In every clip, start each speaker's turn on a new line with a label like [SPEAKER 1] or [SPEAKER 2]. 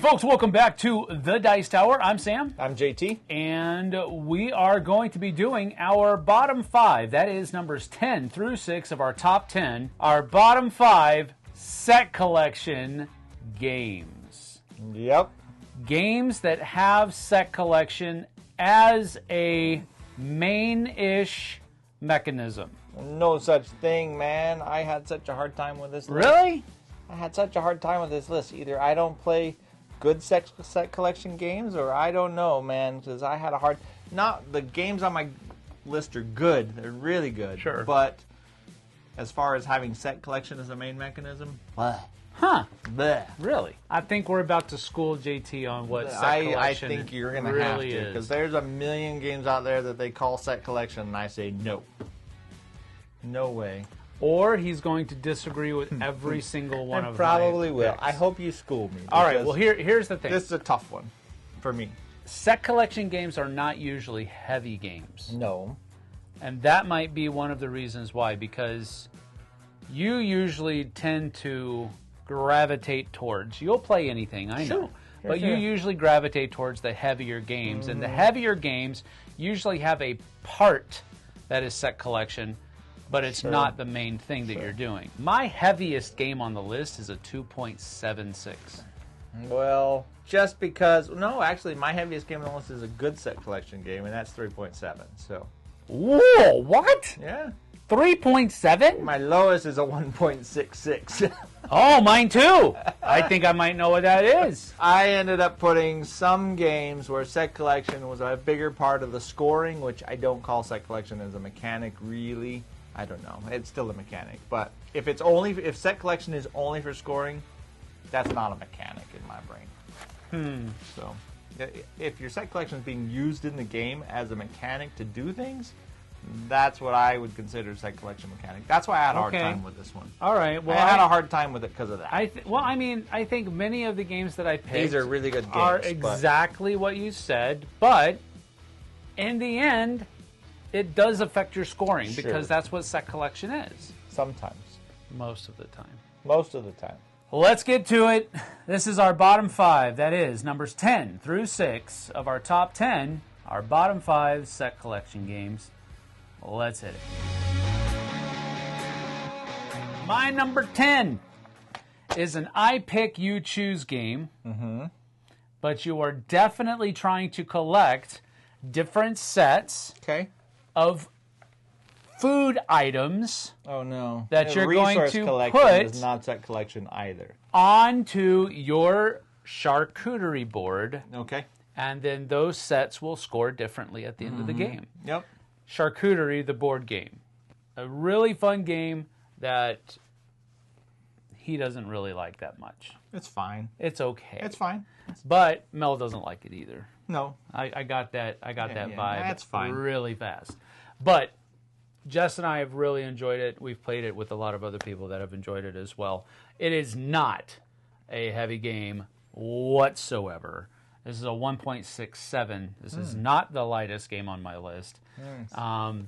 [SPEAKER 1] folks, welcome back to the Dice Tower. I'm Sam.
[SPEAKER 2] I'm JT.
[SPEAKER 1] And we are going to be doing our bottom 5. That is numbers 10 through 6 of our top 10. Our bottom 5 set collection games.
[SPEAKER 2] Yep.
[SPEAKER 1] Games that have set collection as a main-ish mechanism.
[SPEAKER 2] No such thing, man. I had such a hard time with this list.
[SPEAKER 1] Really?
[SPEAKER 2] I had such a hard time with this list. Either I don't play good set collection games, or I don't know, man, because I had a hard... Not the games on my list are good. They're really good.
[SPEAKER 1] Sure.
[SPEAKER 2] But as far as having set collection as a main mechanism...
[SPEAKER 1] Huh.
[SPEAKER 2] Bleh.
[SPEAKER 1] Really? I think we're about to school JT on what set collection
[SPEAKER 2] I think you're going to have
[SPEAKER 1] really
[SPEAKER 2] to, because there's a million games out there that they call set collection, and I say no. No way.
[SPEAKER 1] Or he's going to disagree with every single one of them.
[SPEAKER 2] Probably will. Picks. I hope you school me.
[SPEAKER 1] All right, well, here's the thing.
[SPEAKER 2] This is a tough one for me.
[SPEAKER 1] Set collection games are not usually heavy games.
[SPEAKER 2] No.
[SPEAKER 1] And that might be one of the reasons why, because you usually tend to gravitate towards, you'll play anything, I know, but you usually gravitate towards the heavier games. And the heavier games usually have a part that is set collection, but it's not the main thing that you're doing. My heaviest game on the list is a 2.76.
[SPEAKER 2] Well, just because... No, actually, my heaviest game on the list is a good set collection game, and that's 3.7. So.
[SPEAKER 1] Whoa, what?
[SPEAKER 2] Yeah.
[SPEAKER 1] 3.7?
[SPEAKER 2] My lowest is a 1.66.
[SPEAKER 1] Oh, mine too. I think I might know what that is.
[SPEAKER 2] I ended up putting some games where set collection was a bigger part of the scoring, which I don't call set collection as a mechanic, really. I don't know. It's still a mechanic, but if set collection is only for scoring, that's not a mechanic in my brain. So, if your set collection is being used in the game as a mechanic to do things, that's what I would consider set collection mechanic. That's why I had a hard time with this one.
[SPEAKER 1] All right. Well,
[SPEAKER 2] I had a hard time with it because of that.
[SPEAKER 1] I think many of the games that I picked
[SPEAKER 2] these are really good games,
[SPEAKER 1] are exactly what you said, but in the end, it does affect your scoring because that's what set collection is.
[SPEAKER 2] Sometimes.
[SPEAKER 1] Most of the time.
[SPEAKER 2] Most of the time.
[SPEAKER 1] Let's get to it. This is our bottom 5. That is numbers 10 through 6 of our top 10, our bottom 5 set collection games. Let's hit it. My number 10 is an I pick, you choose game, but you are definitely trying to collect different sets of food items.
[SPEAKER 2] Oh no!
[SPEAKER 1] That you're going to
[SPEAKER 2] put is not set collection either
[SPEAKER 1] onto your charcuterie board.
[SPEAKER 2] Okay.
[SPEAKER 1] And then those sets will score differently at the end of the game.
[SPEAKER 2] Yep.
[SPEAKER 1] Charcuterie, the board game, a really fun game that he doesn't really like that much.
[SPEAKER 2] It's fine.
[SPEAKER 1] It's okay.
[SPEAKER 2] It's fine.
[SPEAKER 1] But Mel doesn't like it either.
[SPEAKER 2] No,
[SPEAKER 1] I got that. I got that vibe.
[SPEAKER 2] That's fine.
[SPEAKER 1] Really fast. But Jess and I have really enjoyed it. We've played it with a lot of other people that have enjoyed it as well. It is not a heavy game whatsoever. This is a 1.67. This is not the lightest game on my list.
[SPEAKER 2] Nice.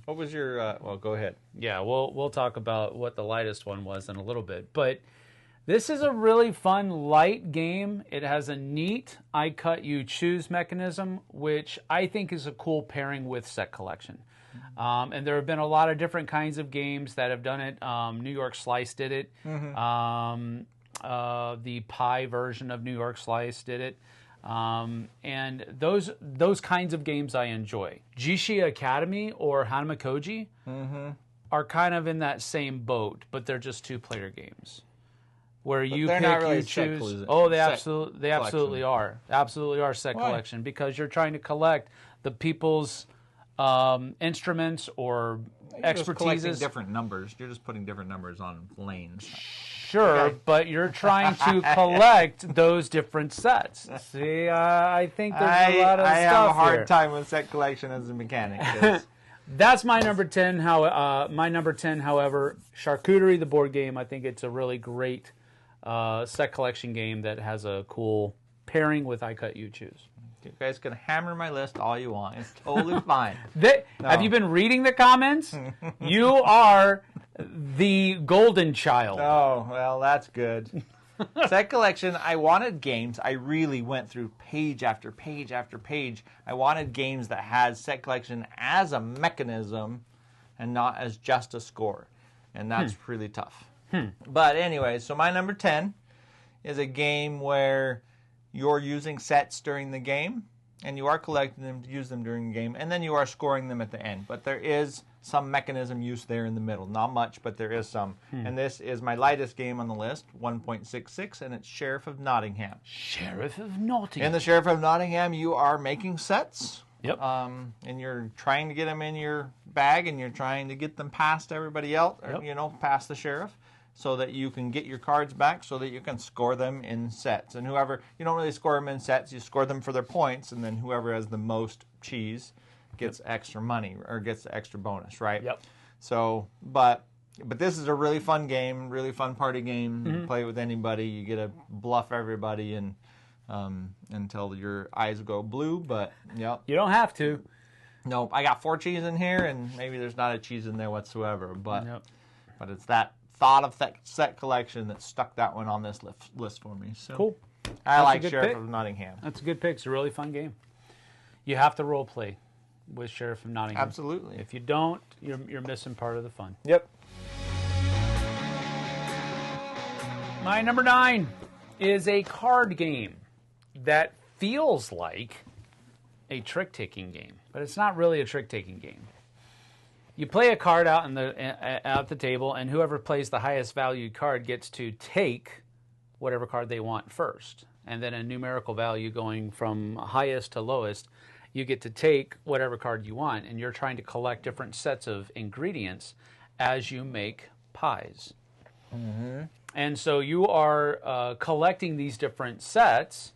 [SPEAKER 2] What was your? Well, go ahead.
[SPEAKER 1] Yeah, we'll talk about what the lightest one was in a little bit. But this is a really fun, light game. It has a neat I cut, you choose mechanism, which I think is a cool pairing with set collection. And there have been a lot of different kinds of games that have done it. New York Slice did it. The pie version of New York Slice did it. And those kinds of games I enjoy. Jishi Academy or Hanamakoji are kind of in that same boat, but they're just two-player games. Where you pick, really you choose. Oh, they absolutely are. Absolutely are set collection, because you're trying to collect the people's instruments or expertises.
[SPEAKER 2] Just collecting different numbers. You're just putting different numbers on lanes.
[SPEAKER 1] Sure, but you're trying to collect those different sets. See, I think there's a lot of stuff here. I
[SPEAKER 2] have a hard time with set collection as a mechanic.
[SPEAKER 1] That's my number 10. My number 10, however, Charcuterie, the board game. I think it's a really great set collection game that has a cool pairing with I Cut, You Choose.
[SPEAKER 2] You guys can hammer my list all you want. It's totally fine.
[SPEAKER 1] Have you been reading the comments? You are the golden child.
[SPEAKER 2] Oh, well, that's good. Set collection, I wanted games. I really went through page after page after page. I wanted games that had set collection as a mechanism and not as just a score. And that's really tough. But anyway, so my number 10 is a game where you're using sets during the game, and you are collecting them to use them during the game, and then you are scoring them at the end. But there is some mechanism use there in the middle. Not much, but there is some. And this is my lightest game on the list, 1.66, and it's Sheriff of Nottingham.
[SPEAKER 1] Sheriff of Nottingham.
[SPEAKER 2] In the Sheriff of Nottingham, you are making sets.
[SPEAKER 1] Yep.
[SPEAKER 2] And you're trying to get them in your bag, and you're trying to get them past everybody else, or, past the sheriff, so that you can get your cards back, so that you can score them in sets. And whoever, you don't really score them in sets, you score them for their points, and then whoever has the most cheese gets extra money, or gets the extra bonus, right?
[SPEAKER 1] Yep.
[SPEAKER 2] So, but this is a really fun game, really fun party game. You play it with anybody, you get to bluff everybody, and until your eyes go blue, but,
[SPEAKER 1] You don't have to.
[SPEAKER 2] Nope, I got 4 cheese in here, and maybe there's not a cheese in there whatsoever, but it's that thought of set collection that stuck that one on this list for me. So
[SPEAKER 1] Cool.
[SPEAKER 2] I like Sheriff
[SPEAKER 1] pick.
[SPEAKER 2] of Nottingham.
[SPEAKER 1] That's a good pick. It's a really fun game. You have to role play with Sheriff of Nottingham.
[SPEAKER 2] Absolutely.
[SPEAKER 1] If you don't, you're missing part of the fun.
[SPEAKER 2] Yep.
[SPEAKER 1] My number 9 is a card game that feels like a trick-taking game, but it's not really a trick-taking game. You play a card out at the table, and whoever plays the highest valued card gets to take whatever card they want first. And then a numerical value going from highest to lowest, you get to take whatever card you want, and you're trying to collect different sets of ingredients as you make pies. And so you are collecting these different sets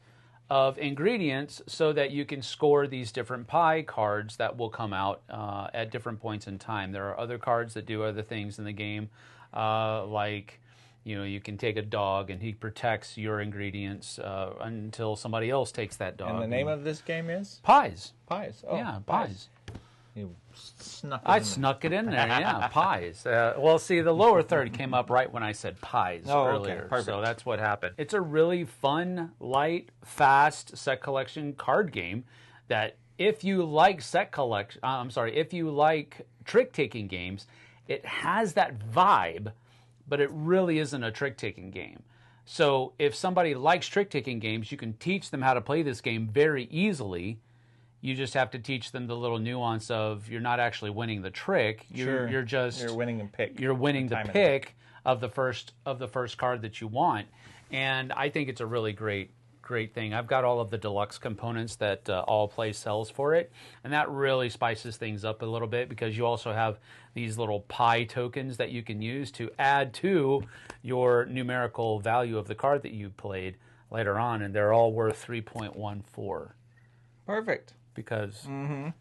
[SPEAKER 1] of ingredients so that you can score these different pie cards that will come out at different points in time. There are other cards that do other things in the game, like you can take a dog and he protects your ingredients until somebody else takes that dog.
[SPEAKER 2] And the name of this game is?
[SPEAKER 1] Pies.
[SPEAKER 2] Pies. Oh,
[SPEAKER 1] Yeah, pies.
[SPEAKER 2] You snuck it
[SPEAKER 1] I
[SPEAKER 2] in
[SPEAKER 1] snuck it in there, yeah, pies. Well, see, the lower third came up right when I said pies earlier,
[SPEAKER 2] perfect.
[SPEAKER 1] so that's what happened. It's a really fun, light, fast set collection card game that if you like if you like trick-taking games, it has that vibe, but it really isn't a trick-taking game. So if somebody likes trick-taking games, you can teach them how to play this game very easily. You just have to teach them the little nuance of you're not actually winning the trick. You're
[SPEAKER 2] winning the pick.
[SPEAKER 1] You're winning the pick of the first card that you want. And I think it's a really great thing. I've got all of the deluxe components that All Play sells for it, and that really spices things up a little bit because you also have these little pie tokens that you can use to add to your numerical value of the card that you played later on, and they're all worth 3.14.
[SPEAKER 2] Perfect.
[SPEAKER 1] Because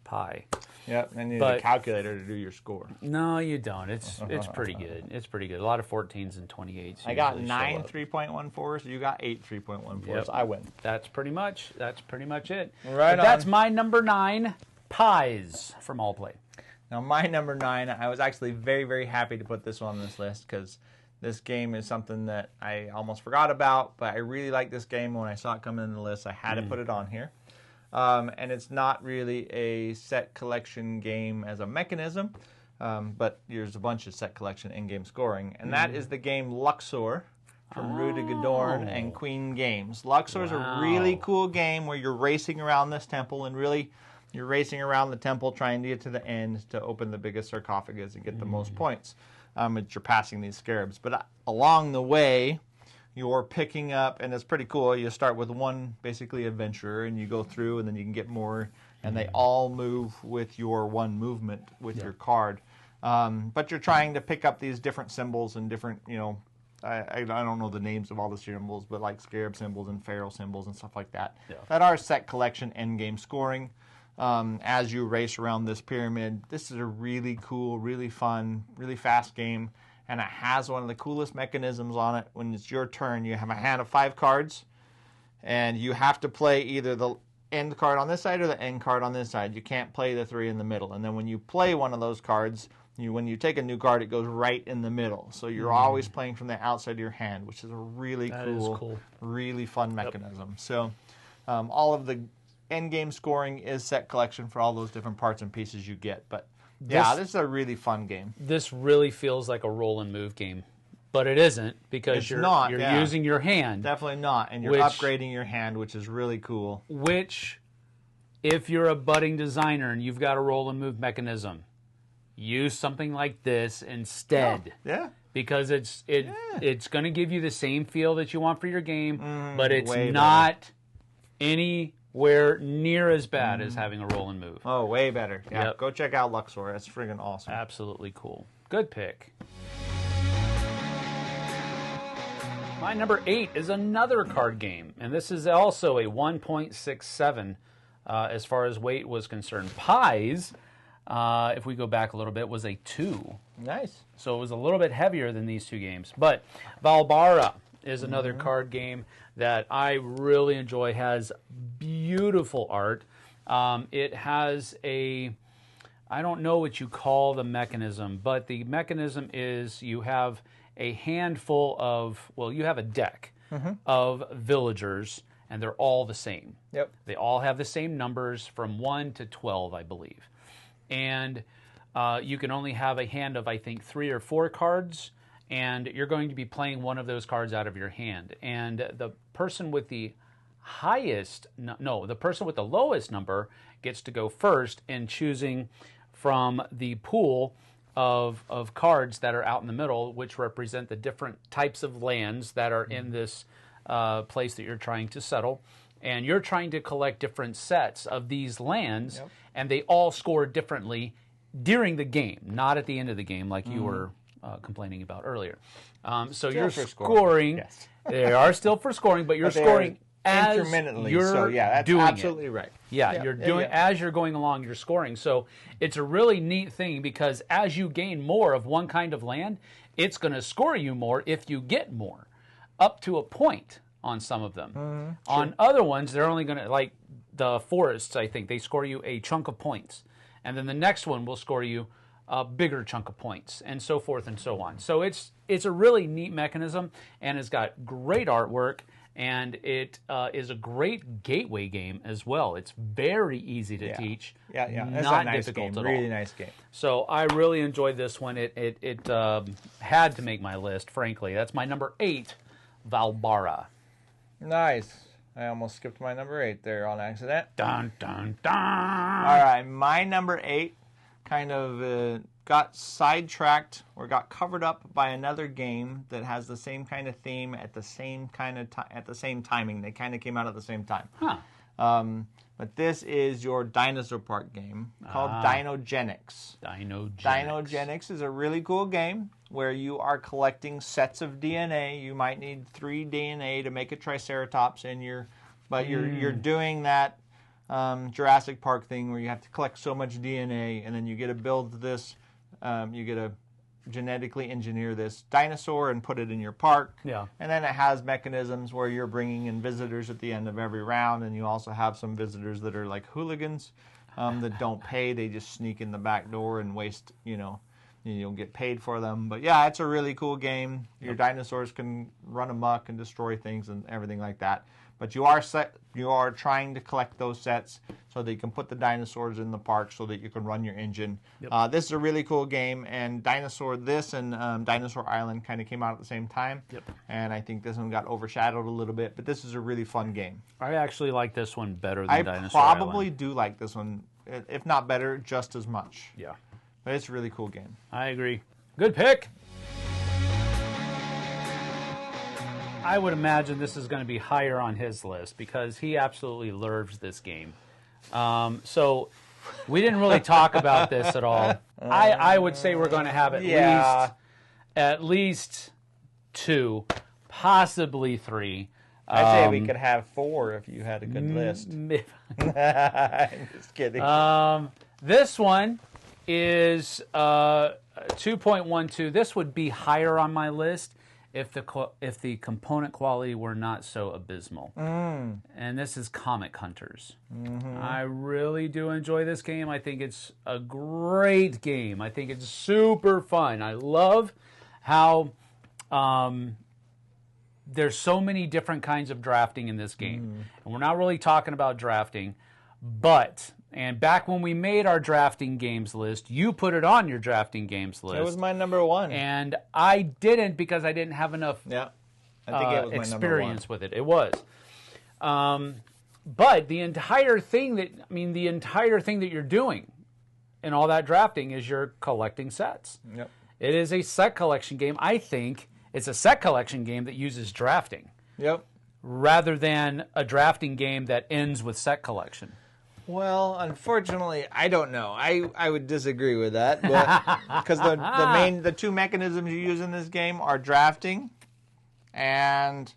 [SPEAKER 1] pie.
[SPEAKER 2] Yep, and you need a calculator to do your score.
[SPEAKER 1] No, you don't. It's pretty good. It's pretty good. A lot of 14s and 28s.
[SPEAKER 2] I got 9 3.14s. You got 8 3.14s.
[SPEAKER 1] Yep.
[SPEAKER 2] I win.
[SPEAKER 1] That's pretty much it.
[SPEAKER 2] Right on.
[SPEAKER 1] That's my number 9, pies from All Play.
[SPEAKER 2] Now my number 9, I was actually very, very happy to put this one on this list because this game is something that I almost forgot about, but I really like this game. When I saw it come in the list, I had to put it on here. And it's not really a set collection game as a mechanism, but there's a bunch of set collection in-game scoring, and that is the game Luxor from Rue de Gadorn and Queen Games. Luxor is a really cool game where you're racing around this temple, and really you're racing around the temple trying to get to the end to open the biggest sarcophagus and get the most points. You're passing these scarabs, but along the way, you're picking up, and it's pretty cool. You start with one basically adventurer, and you go through, and then you can get more, and they all move with your one movement with your card. But you're trying to pick up these different symbols and different, I don't know the names of all the symbols, but like scarab symbols and pharaoh symbols and stuff like that. Yeah. That are set collection endgame scoring. As you race around this pyramid, this is a really cool, really fun, really fast game. And it has one of the coolest mechanisms on it. When it's your turn, you have a hand of 5 cards, and you have to play either the end card on this side or the end card on this side. You can't play the 3 in the middle. And then when you play one of those cards, when you take a new card, it goes right in the middle. So you're always playing from the outside of your hand, which is a really cool, really fun mechanism. So all of the end game scoring is set collection for all those different parts and pieces you get. But yeah, this is a really fun game.
[SPEAKER 1] This really feels like a roll and move game. But it isn't, because you're using your hand.
[SPEAKER 2] Definitely not. And you're upgrading your hand, which is really cool.
[SPEAKER 1] Which, if you're a budding designer and you've got a roll and move mechanism, use something like this instead.
[SPEAKER 2] Yeah.
[SPEAKER 1] Because it's going to give you the same feel that you want for your game, but it's not anywhere near as bad as having a roll and move.
[SPEAKER 2] Oh, way better. Yeah. Go check out Luxor. That's friggin' awesome.
[SPEAKER 1] Absolutely cool. Good pick. My number 8 is another card game, and this is also a 1.67 as far as weight was concerned. Pies, if we go back a little bit, was a 2.
[SPEAKER 2] Nice.
[SPEAKER 1] So it was a little bit heavier than these two games. But Valbara is another card game that I really enjoy. Has beautiful art. It has a, I don't know what you call the mechanism, but the mechanism is you have a handful of, well, you have a deck of villagers, and they're all the same.
[SPEAKER 2] Yep.
[SPEAKER 1] They all have the same numbers from 1 to 12, I believe. And you can only have a hand of, I think, 3 or 4 cards, and you're going to be playing one of those cards out of your hand. And the person with the the person with the lowest number gets to go first in choosing from the pool of cards that are out in the middle, which represent the different types of lands that are in this place that you're trying to settle. And you're trying to collect different sets of these lands, and they all score differently during the game, not at the end of the game like you were complaining about earlier. So still you're scoring. Yes. They are still for scoring, but you're scoring as
[SPEAKER 2] intermittently.
[SPEAKER 1] You're
[SPEAKER 2] so yeah, that's
[SPEAKER 1] doing
[SPEAKER 2] absolutely
[SPEAKER 1] it.
[SPEAKER 2] right.
[SPEAKER 1] Yeah, you're doing as you're going along, you're scoring. So it's a really neat thing, because as you gain more of one kind of land, it's going to score you more if you get more, up to a point on some of them. On other ones, they're only going to, like the forests, I think, they score you a chunk of points. And then the next one will score you a bigger chunk of points, and so forth and so on. So it's a really neat mechanism, and it's got great artwork, and it is a great gateway game as well. It's very easy to teach.
[SPEAKER 2] Yeah. It's
[SPEAKER 1] not
[SPEAKER 2] a nice
[SPEAKER 1] difficult
[SPEAKER 2] game.
[SPEAKER 1] at all.
[SPEAKER 2] Really nice game.
[SPEAKER 1] So I really enjoyed this one. It had to make my list, frankly. That's my number 8, Valbara.
[SPEAKER 2] Nice. I almost skipped my number 8 there on accident.
[SPEAKER 1] Dun, dun, dun.
[SPEAKER 2] All right, my number 8 kind of got sidetracked or got covered up by another game that has the same kind of theme at the same kind of at the same timing. They kind of came out at the same time. But this is your dinosaur park game called Dinogenics. Dinogenics is a really cool game where you are collecting sets of DNA. You might need 3 DNA to make a Triceratops, and you're doing that Jurassic Park thing where you have to collect so much DNA, and then you get to build this. You get to genetically engineer this dinosaur and put it in your park.
[SPEAKER 1] Yeah.
[SPEAKER 2] And then it has mechanisms where you're bringing in visitors at the end of every round, and you also have some visitors that are like hooligans that don't pay. They just sneak in the back door and waste, you'll get paid for them. But yeah, it's a really cool game. Your dinosaurs can run amok and destroy things and everything like that. But you are trying to collect those sets so that you can put the dinosaurs in the park so that you can run your engine. Yep. This is a really cool game, and Dinosaur Island kind of came out at the same time.
[SPEAKER 1] Yep. And
[SPEAKER 2] I think this one got overshadowed a little bit, but this is a really fun game.
[SPEAKER 1] I actually like this one better than Dinosaur
[SPEAKER 2] I
[SPEAKER 1] Island.
[SPEAKER 2] probably do like this one, if not better, just as much.
[SPEAKER 1] Yeah.
[SPEAKER 2] But it's a really cool game.
[SPEAKER 1] I agree. Good pick. I would imagine this is going to be higher on his list because he absolutely loves this game. So we didn't really talk about this at all. I would say we're going to have at least 2, possibly 3.
[SPEAKER 2] I'd say we could have 4 if you had a good list. I'm just kidding.
[SPEAKER 1] This one is 2.12. This would be higher on my list if the component quality were not so abysmal. And this is Comic Hunters. I really do enjoy this game. I think it's a great game. I think it's super fun. I love how there's so many different kinds of drafting in this game. And we're not really talking about drafting, but... And back when we made our drafting games list, you put it on your drafting games list.
[SPEAKER 2] It was my number one.
[SPEAKER 1] And I didn't because I didn't have enough
[SPEAKER 2] I think it was my
[SPEAKER 1] experience with it. It was. But the entire thing that you're doing in all that drafting is you're collecting sets.
[SPEAKER 2] Yep.
[SPEAKER 1] It is a set collection game. I think it's a set collection game that uses drafting.
[SPEAKER 2] Yep.
[SPEAKER 1] Rather than a drafting game that ends with set collection.
[SPEAKER 2] Well, unfortunately, I don't know. I would disagree with that, because the two mechanisms you use in this game are drafting and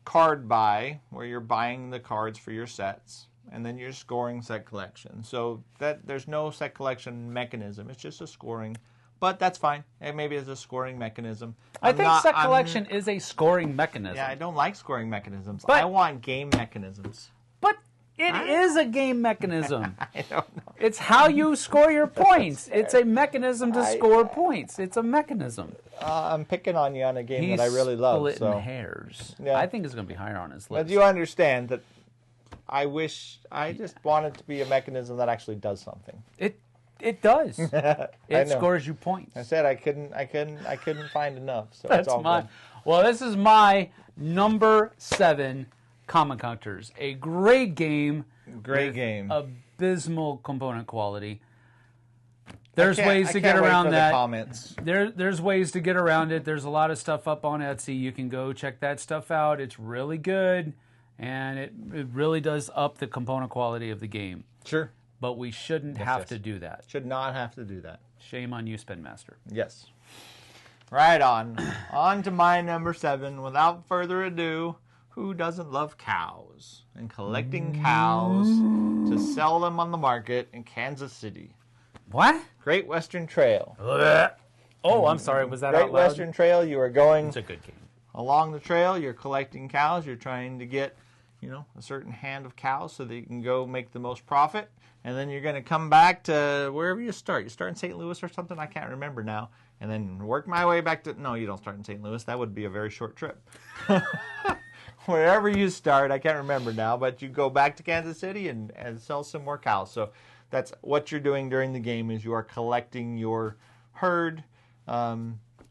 [SPEAKER 2] card buy, where you're buying the cards for your sets, and then you're scoring set collection. So that there's no set collection mechanism. It's just a scoring, but that's fine. And maybe it's a scoring mechanism.
[SPEAKER 1] I think set collection is a scoring mechanism.
[SPEAKER 2] Yeah, I don't like scoring mechanisms.
[SPEAKER 1] But,
[SPEAKER 2] I want game mechanisms.
[SPEAKER 1] But it is a game mechanism.
[SPEAKER 2] I don't know.
[SPEAKER 1] It's how you score your points. It's a mechanism to score points. It's a mechanism.
[SPEAKER 2] I'm picking on you on a game that I really love.
[SPEAKER 1] He's splitting hairs. Yeah. I think it's going to be higher on his list.
[SPEAKER 2] But you understand that I just want it to be a mechanism that actually does something.
[SPEAKER 1] It does. It scores you points.
[SPEAKER 2] I said I couldn't find enough. So
[SPEAKER 1] That's
[SPEAKER 2] it's all
[SPEAKER 1] my.
[SPEAKER 2] good.
[SPEAKER 1] Well, this is my number 7. Comic Hunters, a great game.
[SPEAKER 2] Great game.
[SPEAKER 1] Abysmal component quality. There's ways to get around that.
[SPEAKER 2] Comments.
[SPEAKER 1] There's ways to get around it. There's a lot of stuff up on Etsy. You can go check that stuff out. It's really good, and it really does up the component quality of the game.
[SPEAKER 2] Sure.
[SPEAKER 1] But we shouldn't have to do that.
[SPEAKER 2] Should not have to do that.
[SPEAKER 1] Shame on you, Spin Master.
[SPEAKER 2] Yes. Right on. On to my number 7. Without further ado, who doesn't love cows and collecting cows to sell them on the market in Kansas City?
[SPEAKER 1] What?
[SPEAKER 2] Great Western Trail.
[SPEAKER 1] Oh, I'm sorry. Was that
[SPEAKER 2] Great
[SPEAKER 1] out loud?
[SPEAKER 2] Western Trail. You are going
[SPEAKER 1] It's a good game.
[SPEAKER 2] along the trail. You're collecting cows. You're trying to get, a certain hand of cows so that you can go make the most profit. And then you're going to come back to wherever you start. You start in St. Louis or something. I can't remember now. And then work my way back to... No, you don't start in St. Louis. That would be a very short trip. Wherever you start, I can't remember now, but you go back to Kansas City and sell some more cows. So that's what you're doing during the game is you are collecting your herd,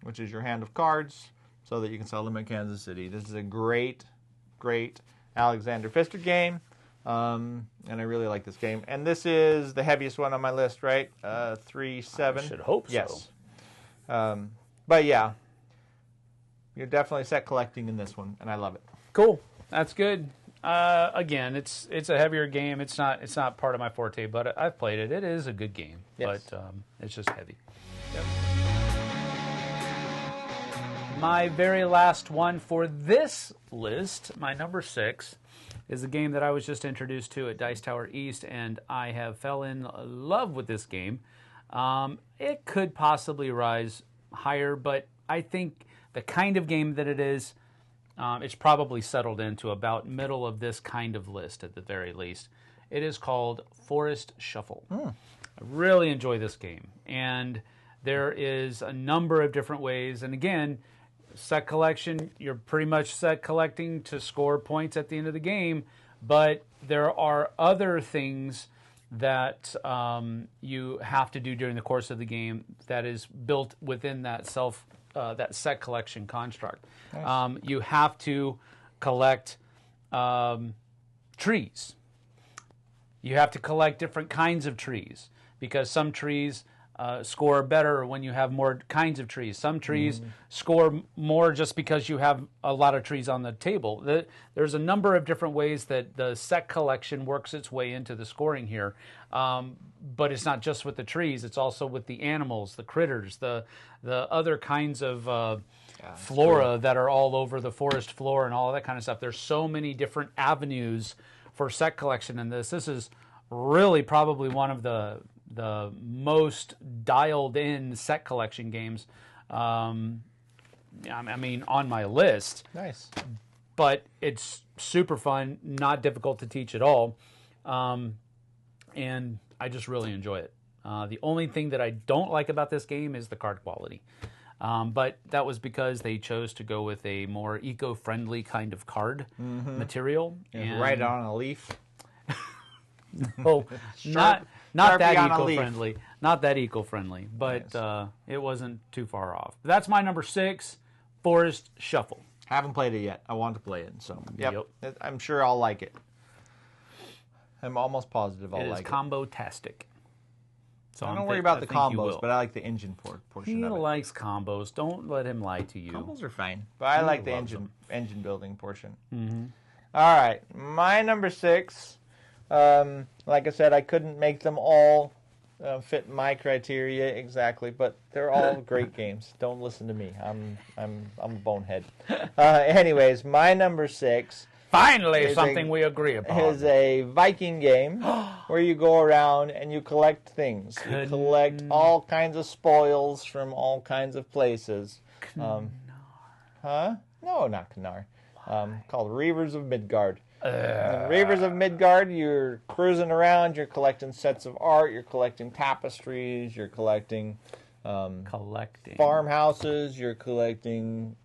[SPEAKER 2] which is your hand of cards, so that you can sell them in Kansas City. This is a great, great Alexander Pfister game, and I really like this game. And this is the heaviest one on my list, right? 3-7.
[SPEAKER 1] I should hope so.
[SPEAKER 2] Yes. But yeah, you're definitely set collecting in this one, and I love it.
[SPEAKER 1] Cool. That's good. Again, it's a heavier game. It's not part of my forte, but I've played it. It is a good game, but it's just heavy.
[SPEAKER 2] Yep.
[SPEAKER 1] My very last one for this list, my number 6, is a game that I was just introduced to at Dice Tower East, and I have fell in love with this game. It could possibly rise higher, but I think the kind of game that it is, it's probably settled into about middle of this kind of list at the very least. It is called Forest Shuffle. I really enjoy this game, and there is a number of different ways. And again, set collection, you're pretty much set collecting to score points at the end of the game, but there are other things that you have to do during the course of the game that is built within that that set collection construct. Nice. You have to collect trees. You have to collect different kinds of trees because some trees score better when you have more kinds of trees. Some trees score more just because you have a lot of trees on the table. There's a number of different ways that the set collection works its way into the scoring here. But it's not just with the trees. It's also with the animals, the critters, the other kinds of flora that are all over the forest floor and all that kind of stuff. There's so many different avenues for set collection in this. This is really probably one of the most dialed in set collection games I mean, on my list.
[SPEAKER 2] Nice.
[SPEAKER 1] But it's super fun, not difficult to teach at all, and I just really enjoy it. The only thing that I don't like about this game is the card quality, but that was because they chose to go with a more eco-friendly kind of card material.
[SPEAKER 2] And write it on a leaf.
[SPEAKER 1] Oh, not that
[SPEAKER 2] on a
[SPEAKER 1] eco-friendly, not that eco-friendly, but
[SPEAKER 2] Nice.
[SPEAKER 1] It wasn't too far off. That's my number 6, Forest Shuffle.
[SPEAKER 2] Haven't played it yet. I want to play it, so
[SPEAKER 1] Yep.
[SPEAKER 2] I'm sure I'll like it. I'm almost positive I'll
[SPEAKER 1] It is
[SPEAKER 2] like it.
[SPEAKER 1] combo-tastic. So
[SPEAKER 2] I don't worry about the combos, but I like the engine portion
[SPEAKER 1] He
[SPEAKER 2] of it.
[SPEAKER 1] likes combos. Don't let him lie to you.
[SPEAKER 2] Combos are fine, but I like the
[SPEAKER 1] loves
[SPEAKER 2] engine building portion. All right, my number 6. Like I said, I couldn't make them all fit my criteria exactly, but they're all great games. Don't listen to me. I'm a bonehead. Anyways, my number 6
[SPEAKER 1] Finally, something we agree upon.
[SPEAKER 2] is a Viking game where you go around and you collect things. You collect all kinds of spoils from all kinds of places. Huh? No, not Knar. Called Reavers of Midgard. Reavers of Midgard, you're cruising around, you're collecting sets of art, you're collecting tapestries, you're collecting farmhouses, you're collecting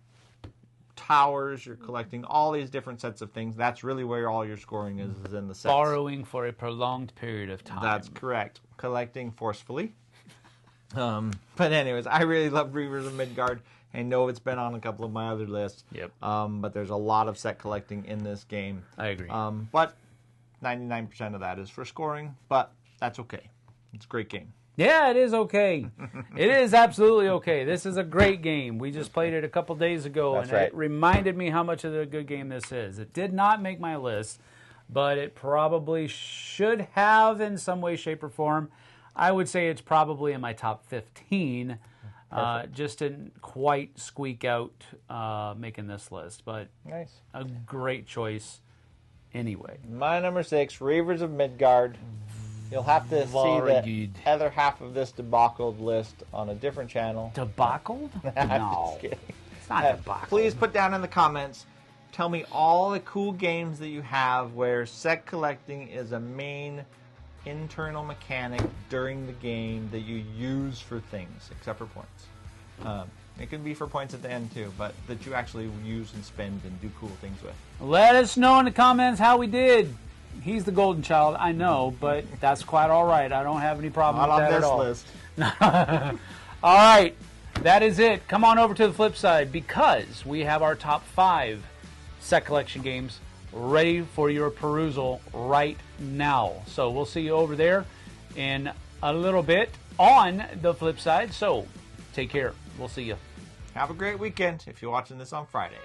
[SPEAKER 2] towers, you're collecting all these different sets of things. That's really where all your scoring is in the sets.
[SPEAKER 1] Borrowing for a prolonged period of time.
[SPEAKER 2] That's correct. Collecting forcefully. But anyways, I really love Reavers of Midgard. I know it's been on a couple of my other lists.
[SPEAKER 1] Yep.
[SPEAKER 2] But there's a lot of set collecting in this game.
[SPEAKER 1] I agree.
[SPEAKER 2] But 99% of that is for scoring, but that's okay. It's a great game.
[SPEAKER 1] Yeah, it is okay. It is absolutely okay. This is a great game. We just played it a couple days ago,
[SPEAKER 2] That's
[SPEAKER 1] and
[SPEAKER 2] right.
[SPEAKER 1] it reminded me how much of a good game this is. It did not make my list, but it probably should have in some way, shape, or form. I would say it's probably in my top 15. Just didn't quite squeak out making this list, but
[SPEAKER 2] Nice.
[SPEAKER 1] a great choice anyway.
[SPEAKER 2] My number 6, Reavers of Midgard. You'll have to see
[SPEAKER 1] Very
[SPEAKER 2] the
[SPEAKER 1] good.
[SPEAKER 2] other half of this debacled list on a different channel.
[SPEAKER 1] Debacled?
[SPEAKER 2] I'm
[SPEAKER 1] No,
[SPEAKER 2] just kidding.
[SPEAKER 1] it's not debacled.
[SPEAKER 2] Please put down in the comments, tell me all the cool games that you have where set collecting is a main internal mechanic during the game that you use for things, except for points. It can be for points at the end too, but that you actually use and spend and do cool things with.
[SPEAKER 1] Let us know in the comments how we did. He's the golden child, I know, but that's quite all right. I don't have any problem
[SPEAKER 2] Not
[SPEAKER 1] with
[SPEAKER 2] on
[SPEAKER 1] that
[SPEAKER 2] this
[SPEAKER 1] at all.
[SPEAKER 2] list.
[SPEAKER 1] All right, that is it. Come on over to the flip side because we have our top 5 set collection games ready for your perusal right now. So we'll see you over there in a little bit on the flip side. So take care. We'll see you.
[SPEAKER 2] Have a great weekend if you're watching this on Friday.